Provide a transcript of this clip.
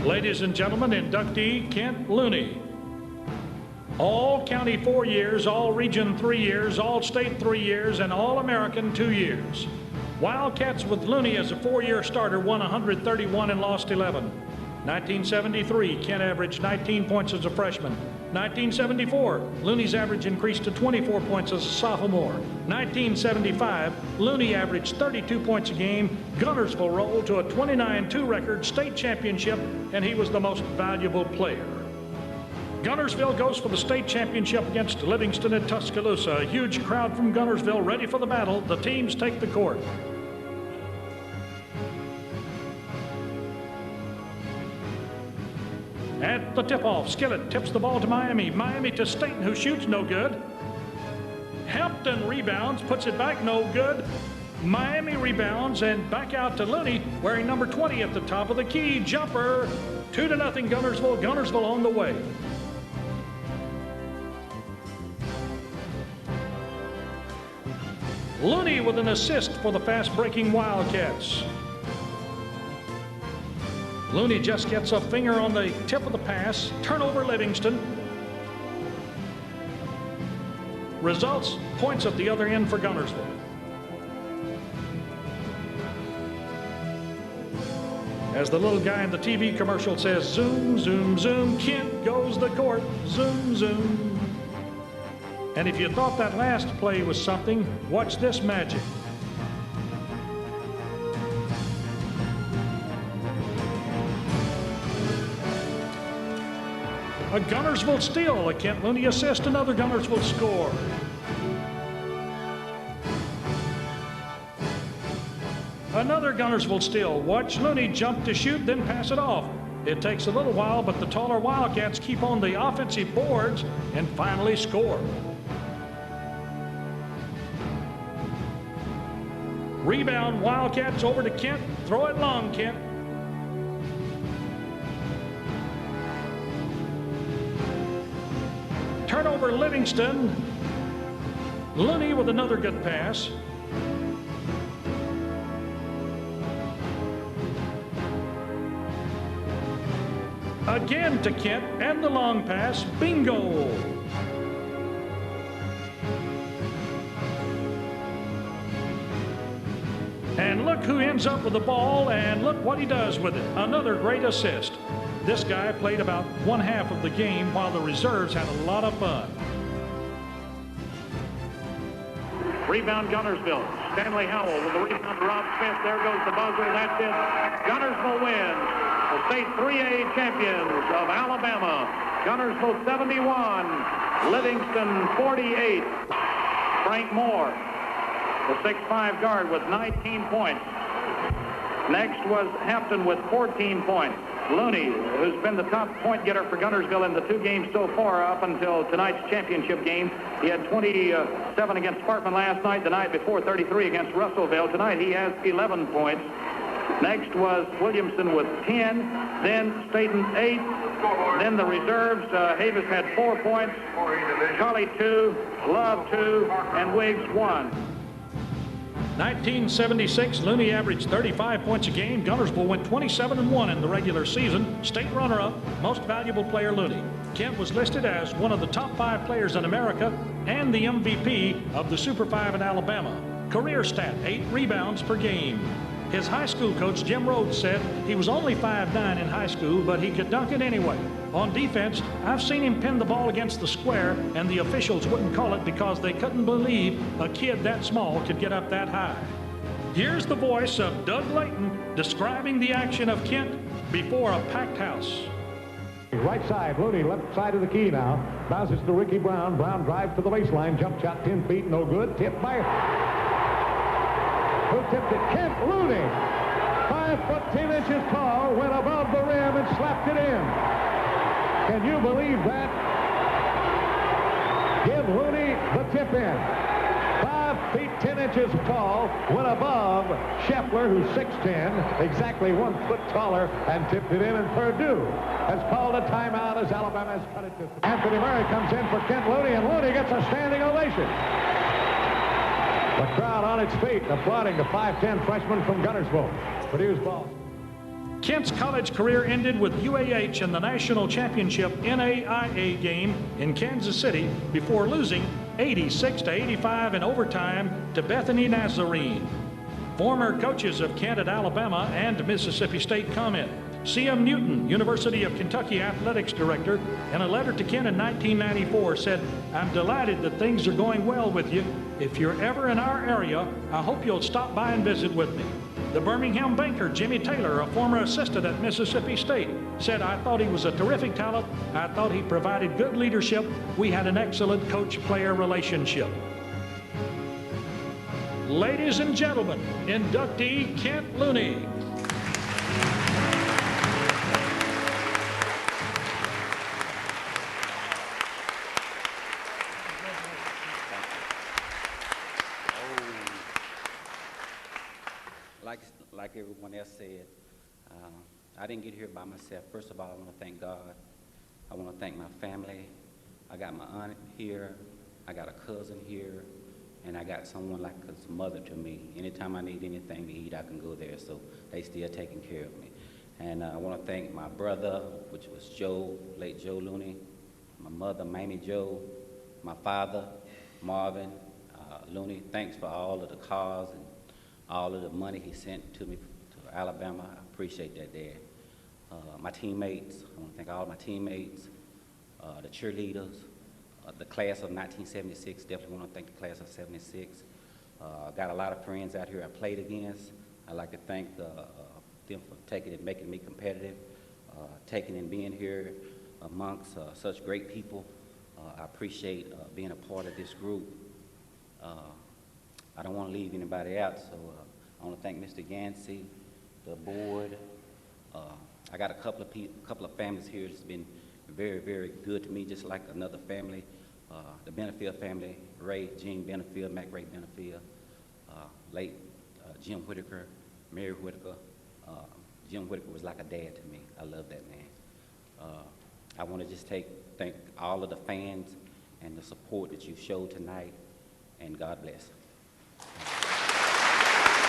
Ladies and gentlemen, inductee Kent Looney. All-County 4 years, All-Region 3 years, All-State 3 years, and All-American 2 years. Wildcats with Looney as a 4-year starter won 131 and lost 11. 1973, Kent averaged 19 points as a freshman. 1974, Looney's average increased to 24 points as a sophomore. 1975, Looney averaged 32 points a game. Guntersville rolled to a 29-2 record state championship, and he was the most valuable player. Guntersville goes for the state championship against Livingston at Tuscaloosa. A huge crowd from Guntersville ready for the battle. The teams take the court. At the tip-off, Skillett tips the ball to Miami. Miami to Staten, who shoots no good. Hampton rebounds, puts it back, no good. Miami rebounds and back out to Looney, wearing number 20 at the top of the key. Jumper, 2-0 Guntersville. Guntersville on the way. Looney with an assist for the fast-breaking Wildcats. Looney just gets a finger on the tip of the pass. Turnover Livingston. Results, points at the other end for Guntersville. As the little guy in the TV commercial says, zoom, zoom, zoom, Kent goes the court, zoom, zoom. And if you thought that last play was something, watch this magic. A Guntersville steal, a Kent Looney assist, another Guntersville score. Another Guntersville steal. Watch Looney jump to shoot, then pass it off. It takes a little while, but the taller Wildcats keep on the offensive boards and finally score. Rebound, Wildcats over to Kent. Throw it long, Kent. Turnover Livingston. Looney with another good pass. Again to Kent and the long pass. Bingo. And look who ends up with the ball, and look what he does with it. Another great assist. This guy played about one half of the game while the reserves had a lot of fun. Rebound Guntersville. Stanley Howell with the rebound to Rob Smith. There goes the buzzer. That's it. Guntersville wins. The state 3A champions of Alabama. Guntersville 71. Livingston 48. Frank Moore, the 6'5" guard with 19 points. Next was Hampton with 14 points. Looney, who's been the top point getter for Guntersville in the 2 games so far up until tonight's championship game. He had 27 against Sparkman last night. The night before, 33 against Russellville. Tonight he has 11 points. Next was Williamson with 10. Then Staten 8. Then the reserves. Havis had 4 points. Colley 2. Love 2. And Wiggs 1. 1976, Looney averaged 35 points a game. Guntersville went 27-1 in the regular season. State runner-up, most valuable player Looney. Kent was listed as one of the top 5 players in America and the MVP of the Super 5 in Alabama. Career stat, 8 rebounds per game. His high school coach, Jim Rhodes, said he was only 5'9" in high school, but he could dunk it anyway. On defense, I've seen him pin the ball against the square, and the officials wouldn't call it because they couldn't believe a kid that small could get up that high. Here's the voice of Doug Layton describing the action of Kent before a packed house. Right side, Looney, left side of the key now. Bounces to Ricky Brown. Brown drives to the baseline. Jump shot 10 feet, no good. Tipped by... Who tipped it? Kent Looney. 5 foot 10 inches tall, went above the rim and slapped it in. Can you believe that? Give Looney the tip in. 5 feet 10 inches tall, went above Scheffler, who's 6'10", exactly 1 foot taller, and tipped it in. And Purdue has called a timeout as Alabama has cut it to... Anthony Murray comes in for Kent Looney, and Looney gets a standing ovation. The crowd on its feet applauding the 5'10" freshman from Guntersville. Purdue's ball. Kent's college career ended with UAH in the national championship NAIA game in Kansas City before losing 86-85 in overtime to Bethany Nazarene. Former coaches of Kent at Alabama and Mississippi State comment. C.M. Newton, University of Kentucky athletics director, in a letter to Kent in 1994 said, "I'm delighted that things are going well with you. If you're ever in our area, I hope you'll stop by and visit with me." The Birmingham banker, Jimmy Taylor, a former assistant at Mississippi State, said, "I thought he was a terrific talent. I thought he provided good leadership. We had an excellent coach-player relationship." Ladies and gentlemen, inductee Kent Looney. Like everyone else said, I didn't get here by myself. First of all, I want to thank God. I want to thank my family. I got my aunt here. I got a cousin here. And I got someone like a mother to me. Anytime I need anything to eat, I can go there. So they still taking care of me. And I want to thank my brother, which was Joe, late Joe Looney, my mother, Mamie Joe, my father, Marvin Looney. Thanks for all of the cars and all of the money he sent to me to Alabama. I appreciate that, Dad. My teammates, I want to thank all my teammates, the cheerleaders, the class of 1976, definitely want to thank the class of 76. Got a lot of friends out here I played against. I'd like to thank them for taking and making me competitive, taking and being here amongst such great people. I appreciate being a part of this group. I don't want to leave anybody out, so I want to thank Mr. Yancey, the board. I got a couple of families here that's been very, very good to me, just like another family. The Benefield family, Ray, Gene Benefield, Mac Ray Benefield, late Jim Whitaker, Mary Whitaker. Jim Whitaker was like a dad to me. I love that man. I want to just thank all of the fans and the support that you showed tonight, and God bless.